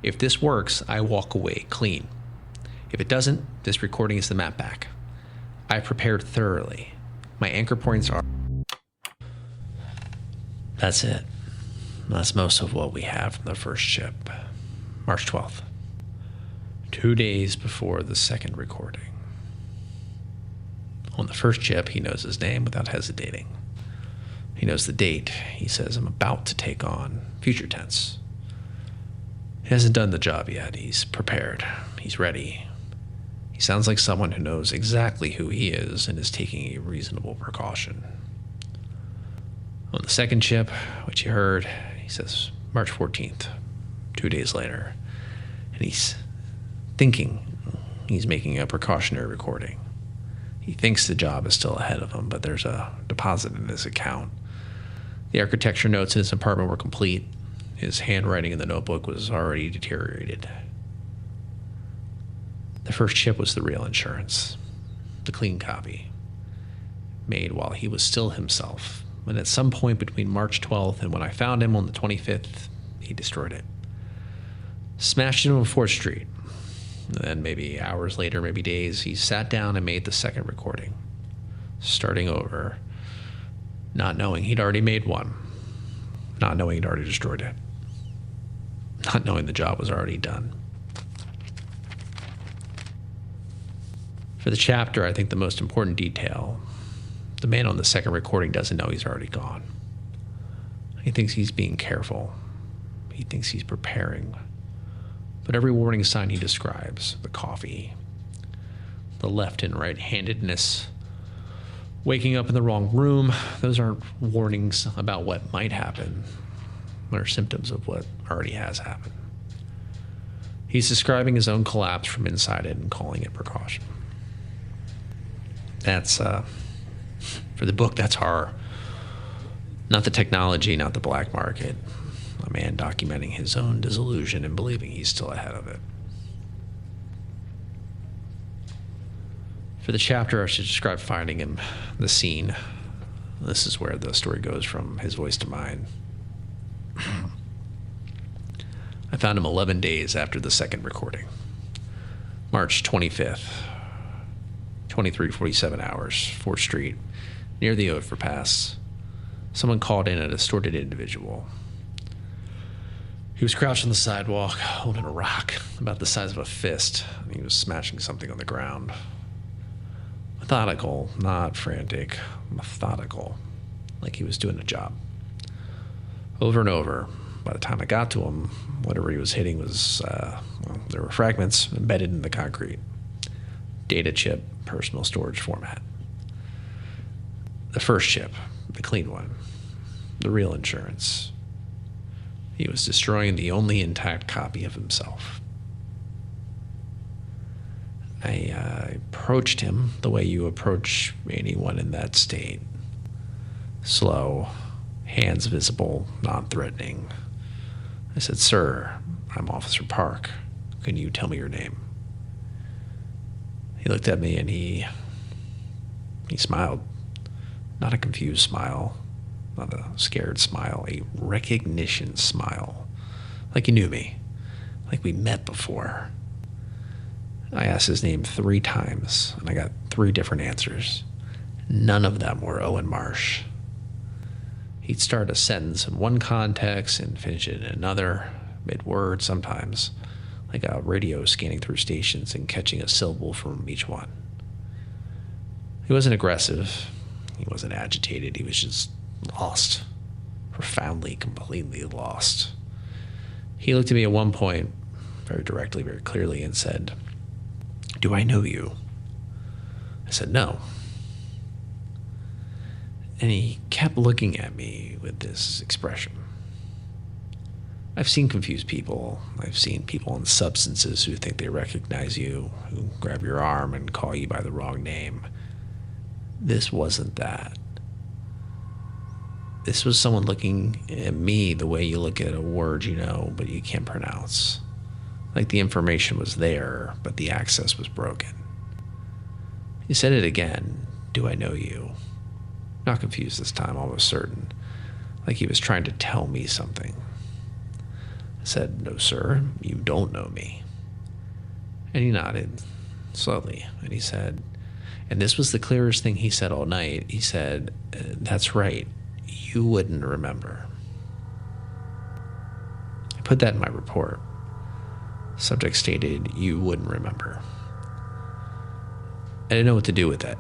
If this works, I walk away clean. If it doesn't, this recording is the map back. I've prepared thoroughly. My anchor points are... That's it. That's most of what we have from the first chip. March 12th. 2 days before the second recording. On the first chip, he knows his name without hesitating. He knows the date. He says, I'm about to take on, future tense. He hasn't done the job yet. He's prepared. He's ready. He sounds like someone who knows exactly who he is and is taking a reasonable precaution. On the second chip, which you heard, he says March 14th, 2 days later. And he's thinking he's making a precautionary recording. He thinks the job is still ahead of him, but there's a deposit in his account. The architecture notes in his apartment were complete. His handwriting in the notebook was already deteriorated. The first chip was the real insurance, the clean copy, made while he was still himself. And at some point between March 12th and when I found him on the 25th, he destroyed it. Smashed it on 4th Street. And then maybe hours later, maybe days, he sat down and made the second recording, starting over, not knowing he'd already made one, not knowing he'd already destroyed it, not knowing the job was already done. For the chapter, I think the most important detail, the man on the second recording doesn't know he's already gone. He thinks he's being careful. He thinks he's preparing. But every warning sign he describes, the coffee, the left and right-handedness, waking up in the wrong room, those aren't warnings about what might happen. They're symptoms of what already has happened. He's describing his own collapse from inside it and calling it precaution. That's, for the book, that's horror. Not the technology, not the black market. A man documenting his own disillusion and believing he's still ahead of it. For the chapter, I should describe finding him, the scene. This is where the story goes from his voice to mine. I found him 11 days after the second recording. March 25th, 23:47 hours, 4th Street, near the overpass. Someone called in a distorted individual. He was crouched on the sidewalk, holding a rock about the size of a fist, and he was smashing something on the ground. Methodical, not frantic, methodical, like he was doing a job. Over and over. By the time I got to him, whatever he was hitting was, there were fragments embedded in the concrete. Data chip, personal storage format. The first chip, the clean one, the real insurance. He was destroying the only intact copy of himself. I approached him the way you approach anyone in that state. Slow, hands visible, non-threatening. I said, "Sir, I'm Officer Park. Can you tell me your name?" He looked at me and he smiled. Not a confused smile, not a scared smile, a recognition smile. Like he knew me, like we met before. I asked his name 3 times, and I got 3 different answers. None of them were Owen Marsh. He'd start a sentence in one context and finish it in another, mid-word sometimes, like a radio scanning through stations and catching a syllable from each one. He wasn't aggressive. He wasn't agitated. He was just lost. Profoundly, completely lost. He looked at me at one point, very directly, very clearly, and said, "Do I know you?" I said, "No." And he kept looking at me with this expression. I've seen confused people. I've seen people on substances who think they recognize you, who grab your arm and call you by the wrong name. This wasn't that. This was someone looking at me the way you look at a word you know, but you can't pronounce. Like the information was there, but the access was broken. He said it again. "Do I know you?" Not confused this time, almost certain. Like he was trying to tell me something. I said, "No, sir, you don't know me." And he nodded slowly, and he said, and this was the clearest thing he said all night. He said, "That's right, you wouldn't remember." I put that in my report. Subject stated, "You wouldn't remember." I didn't know what to do with it.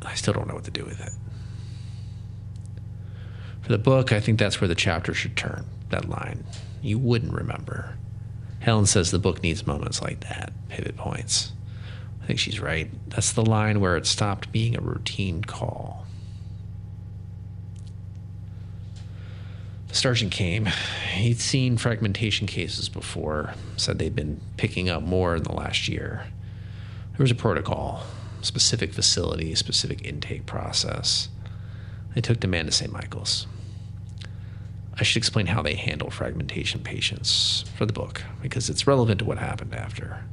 I still don't know what to do with it. For the book, I think that's where the chapter should turn, that line. You wouldn't remember. Helen says the book needs moments like that, pivot points. I think she's right. That's the line where it stopped being a routine call. The sergeant came. He'd seen fragmentation cases before, said they'd been picking up more in the last year. There was a protocol, specific facility, specific intake process. They took the man to St. Michael's. I should explain how they handle fragmentation patients for the book, because it's relevant to what happened after.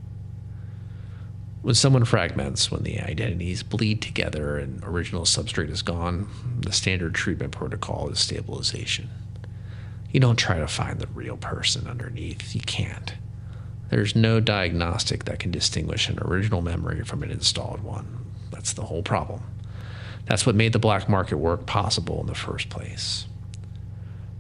When someone fragments, when the identities bleed together and original substrate is gone, the standard treatment protocol is stabilization. You don't try to find the real person underneath. You can't. There's no diagnostic that can distinguish an original memory from an installed one. That's the whole problem. That's what made the black market work possible in the first place.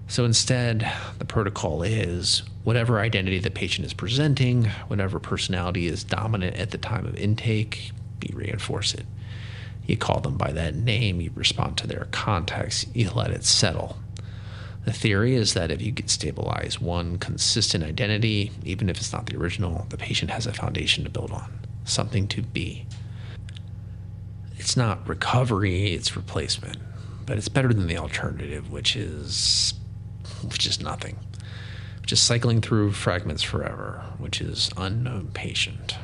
So instead, the protocol is whatever identity the patient is presenting, whatever personality is dominant at the time of intake, you reinforce it. You call them by that name, you respond to their context, you let it settle. The theory is that if you can stabilize one consistent identity, even if it's not the original, the patient has a foundation to build on, something to be. It's not recovery, it's replacement, but it's better than the alternative, which is nothing, which is cycling through fragments forever, which is unknown patient.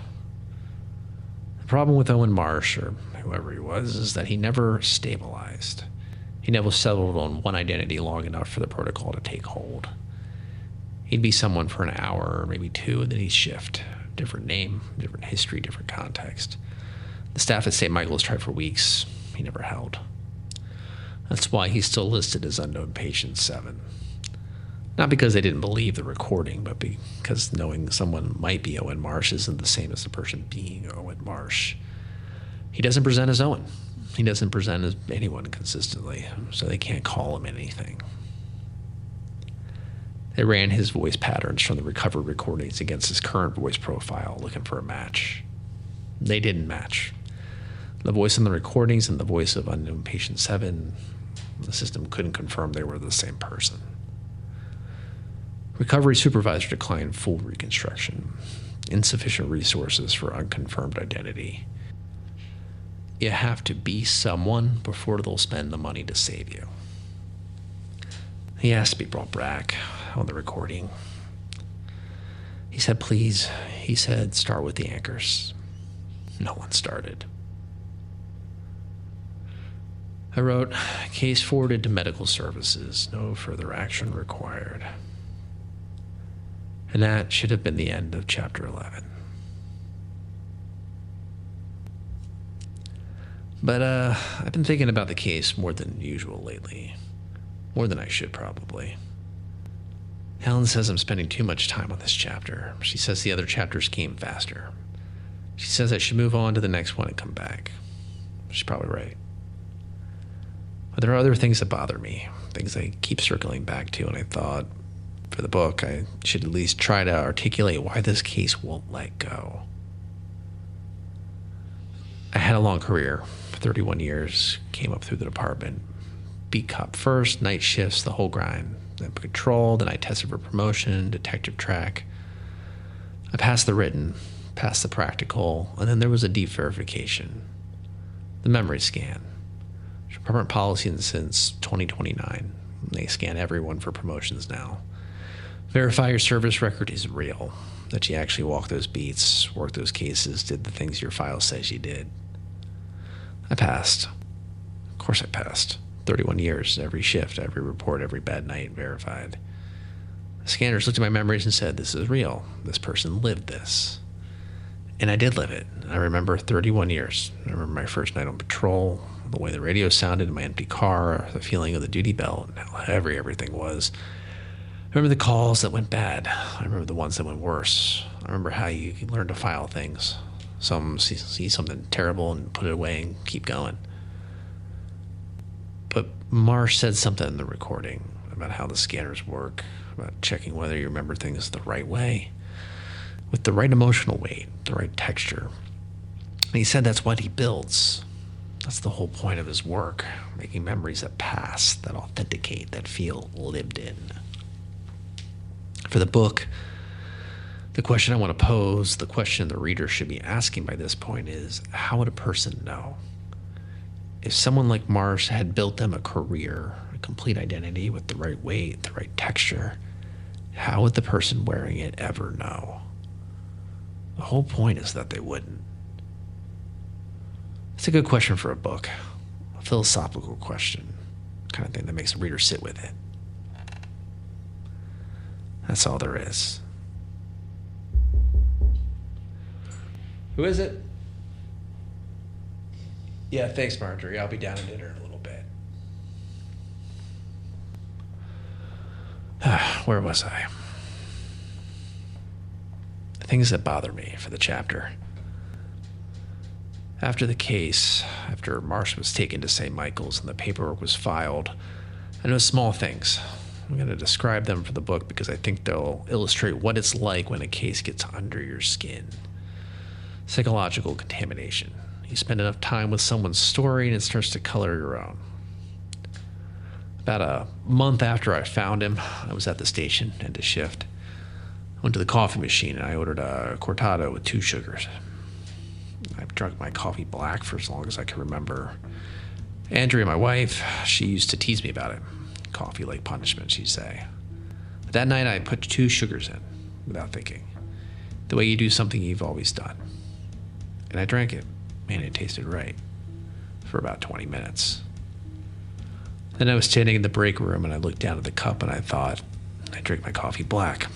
The problem with Owen Marsh, or whoever he was, is that he never stabilized. He never settled on one identity long enough for the protocol to take hold. He'd be someone for an hour or maybe two, and then he'd shift. Different name, different history, different context. The staff at St. Michael's tried for weeks. He never held. That's why he's still listed as unknown patient 7. Not because they didn't believe the recording, but because knowing someone might be Owen Marsh isn't the same as the person being Owen Marsh. He doesn't present as Owen. He doesn't present as anyone consistently, so they can't call him anything. They ran his voice patterns from the recovered recordings against his current voice profile, looking for a match. They didn't match. The voice in the recordings and the voice of unknown patient 7, the system couldn't confirm they were the same person. Recovery supervisor declined full reconstruction. Insufficient resources for unconfirmed identity. You have to be someone before they'll spend the money to save you. He asked to be brought back on the recording. He said, please. He said, start with the anchors. No one started. I wrote, case forwarded to medical services. No further action required. And that should have been the end of chapter 11. But I've been thinking about the case more than usual lately. More than I should, probably. Helen says I'm spending too much time on this chapter. She says the other chapters came faster. She says I should move on to the next one and come back. She's probably right. But there are other things that bother me, things I keep circling back to, and I thought for the book I should at least try to articulate why this case won't let go. I had a long career, 31 years, came up through the department. Beat cop first, night shifts, the whole grind. Then patrol, then I tested for promotion, detective track. I passed the written, passed the practical, and then there was a deep verification. The memory scan. Department policy since 2029. They scan everyone for promotions now. Verify your service record is real, that you actually walked those beats, worked those cases, did the things your file says you did. I passed. Of course I passed. 31 years, every shift, every report, every bad night verified. The scanners looked at my memories and said, this is real. This person lived this. And I did live it. I remember 31 years. I remember my first night on patrol, the way the radio sounded in my empty car, the feeling of the duty belt, and how heavy everything was. I remember the calls that went bad. I remember the ones that went worse. I remember how you learn to file things. Some see something terrible and put it away and keep going. But Marsh said something in the recording about how the scanners work, about checking whether you remember things the right way, with the right emotional weight, the right texture. And he said that's what he builds. That's the whole point of his work, making memories that pass, that authenticate, that feel lived in. For the book, the question I want to pose, the question the reader should be asking by this point is, how would a person know? If someone like Marsh had built them a career, a complete identity with the right weight, the right texture, how would the person wearing it ever know? The whole point is that they wouldn't. It's a good question for a book, a philosophical question, kind of thing that makes the reader sit with it. That's all there is. Who is it? Yeah, thanks, Marjorie. I'll be down at dinner in a little bit. Where was I? The things that bother me for the chapter. After the case, after Marsh was taken to St. Michael's and the paperwork was filed, I noticed small things. I'm going to describe them for the book because I think they'll illustrate what it's like when a case gets under your skin. Psychological contamination. You spend enough time with someone's story and it starts to color your own. About a month after I found him, I was at the station, end of shift. I went to the coffee machine and I ordered a cortado with 2 sugars. I've drunk my coffee black for as long as I can remember. Andrea, my wife, she used to tease me about it. Coffee like punishment, she'd say. But that night I put 2 sugars in, without thinking. The way you do something you've always done. And I drank it. Man, it tasted right. For about 20 minutes. Then I was standing in the break room and I looked down at the cup and I thought, I drink my coffee black.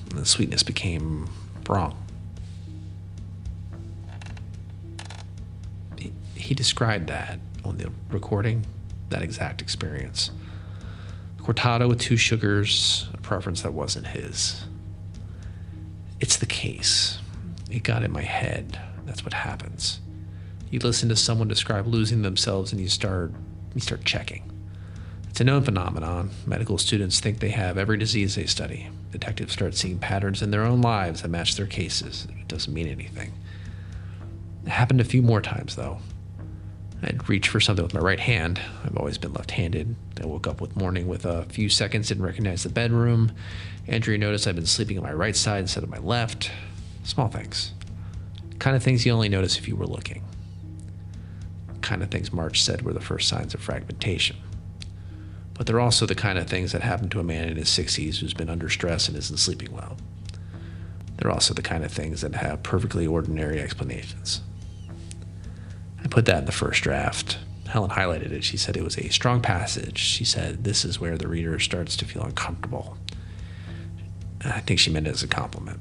And the sweetness became wrong. He described that on the recording, that exact experience. Cortado with 2 sugars, a preference that wasn't his. It's the case. It got in my head. That's what happens. You listen to someone describe losing themselves and you start checking. It's a known phenomenon. Medical students think they have every disease they study. Detectives start seeing patterns in their own lives that match their cases. It doesn't mean anything. It happened a few more times, though. I'd reach for something with my right hand. I've always been left-handed. I woke up one morning with a few seconds, didn't recognize the bedroom. Andrea noticed I'd been sleeping on my right side instead of my left. Small things. Kind of things you only notice if you were looking. Kind of things March said were the first signs of fragmentation. But they're also the kind of things that happen to a man in his 60s who's been under stress and isn't sleeping well. They're also the kind of things that have perfectly ordinary explanations. I put that in the first draft. Helen highlighted it. She said it was a strong passage. She said this is where the reader starts to feel uncomfortable. I think she meant it as a compliment.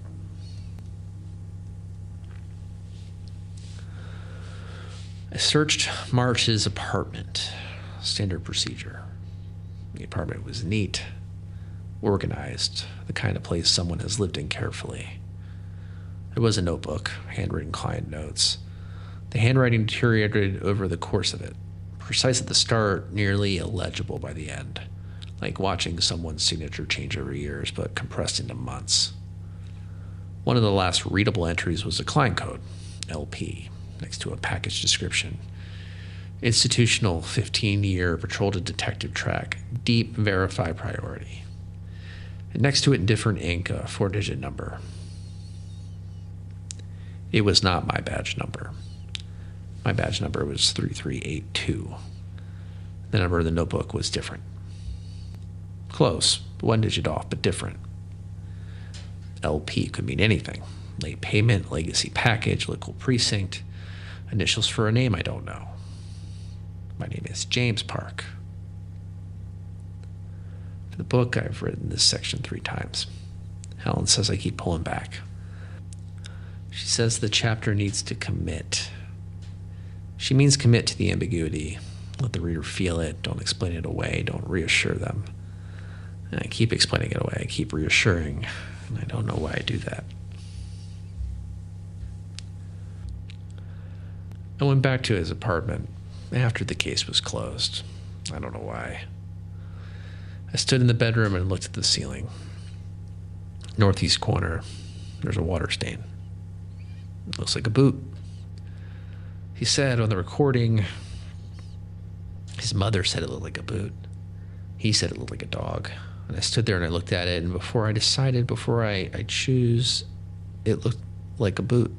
I searched Marsh's apartment. Standard procedure. The apartment was neat, organized, the kind of place someone has lived in carefully. There was a notebook, handwritten client notes. The handwriting deteriorated over the course of it, precise at the start, nearly illegible by the end, like watching someone's signature change over years, but compressed into months. One of the last readable entries was a client code, LP, next to a package description. Institutional 15-year patrol to detective track, deep verify priority. And next to it in different ink, a 4-digit number. It was not my badge number. My badge number was 3382. The number in the notebook was different. Close, 1 digit off, but different. LP could mean anything. Late payment, legacy package, local precinct, initials for a name I don't know. My name is James Park. For the book, I've written this section 3 times. Helen says I keep pulling back. She says the chapter needs to commit. She means commit to the ambiguity. Let the reader feel it. Don't explain it away. Don't reassure them. And I keep explaining it away. I keep reassuring. And I don't know why I do that. I went back to his apartment after the case was closed. I don't know why. I stood in the bedroom and looked at the ceiling. Northeast corner, there's a water stain. It looks like a boot. He said on the recording, his mother said it looked like a boot. He said it looked like a dog. And I stood there and I looked at it, and before I choose, it looked like a boot.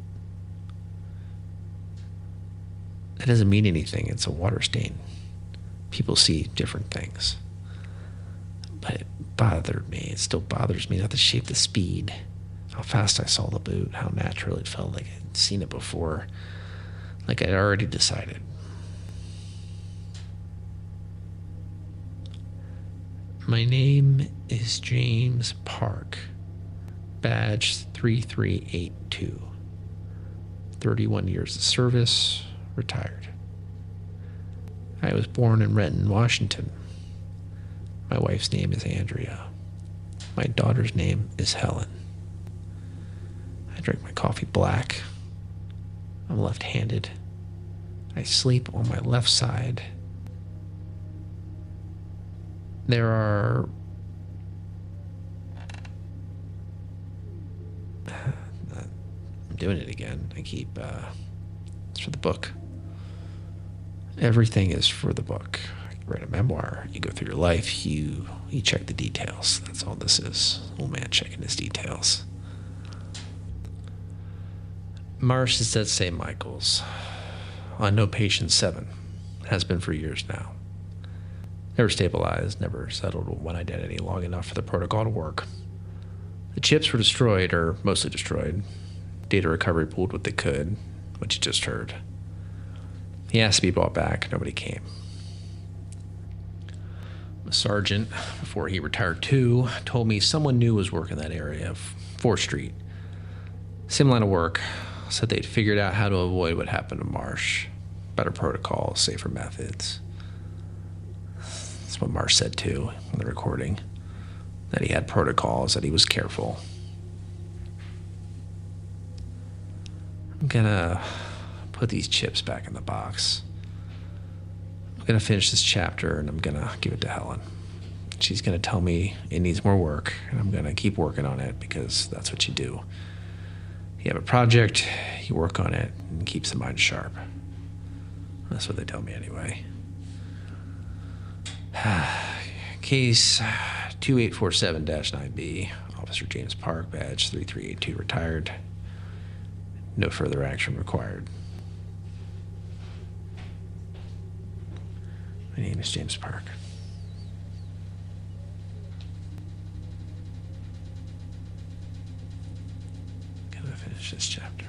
That doesn't mean anything. It's a water stain. People see different things. But it bothered me. It still bothers me. Not the shape, the speed. How fast I saw the boot. How natural it felt, like I'd seen it before. Like I'd already decided. My name is James Park. Badge 3382. 31 years of service. Retired. I was born in Renton, Washington. My wife's name is Andrea. My daughter's name is Helen. I drink my coffee black. I'm left-handed. I sleep on my left side. There are... I'm doing it again. I keep... It's for the book. Everything is for the book. You write a memoir. You go through your life. You check the details. That's all this is. Old man checking his details. Marsh is at St. Michael's. On no patient 7. Has been for years now. Never stabilized, never settled on one identity long enough for the protocol to work. The chips were destroyed, or mostly destroyed. Data recovery pulled what they could, what you just heard. He asked to be brought back. Nobody came. A sergeant, before he retired too, told me someone new was working that area of 4th Street. Same line of work. Said they'd figured out how to avoid what happened to Marsh. Better protocols, safer methods. That's what Marsh said too in the recording. That he had protocols, that he was careful. I'm gonna put these chips back in the box. I'm gonna finish this chapter and I'm gonna give it to Helen. She's gonna tell me it needs more work, and I'm gonna keep working on it because that's what you do. You have a project, you work on it, and it keeps the mind sharp. That's what they tell me anyway. Case 2847-9B, Officer James Park, badge 3382, retired. No further action required. My name is James Park. Gotta finish this chapter.